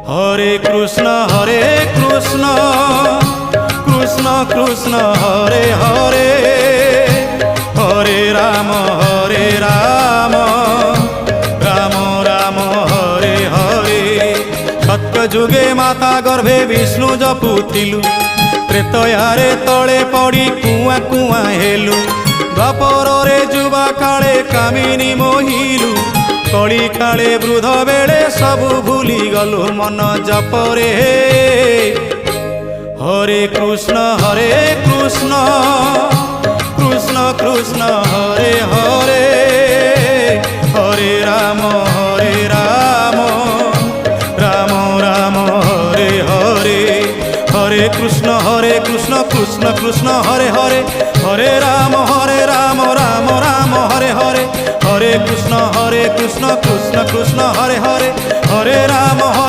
হরে কৃষ্ণ কৃষ্ণ কৃষ্ণ হরে হরে, হরে রাম রাম রাম হরে হরে। সত্যযুগে মাতা গর্ভে বিষ্ণু জপুଥିଲୁ, ତ୍ରେତୟାରେ ତଳେ ପଡ଼ି କୁଆଁ କୁଆଁ ହେଲୁ। ଦ୍ୱାପରରେ ଯୁବା କାଳେ କାମିନୀ ମୋହିଲୁ, କଳି କାଳେ ବୃଦ୍ଧ ବେଳେ ସବୁ ଭୁଲି ଗଲୁ ମନ ଜପରେ। হরে কৃষ্ণ কৃষ্ণ কৃষ্ণ হরে হরে, হরে রাম রাম রাম হরে হরে। হরে কৃষ্ণ কৃষ্ণ কৃষ্ণ হরে হরে, হরে রাম রাম রাম হরে হরে। হরে কৃষ্ণ কৃষ্ণ কৃষ্ণ হরে হরে, হরে রাম।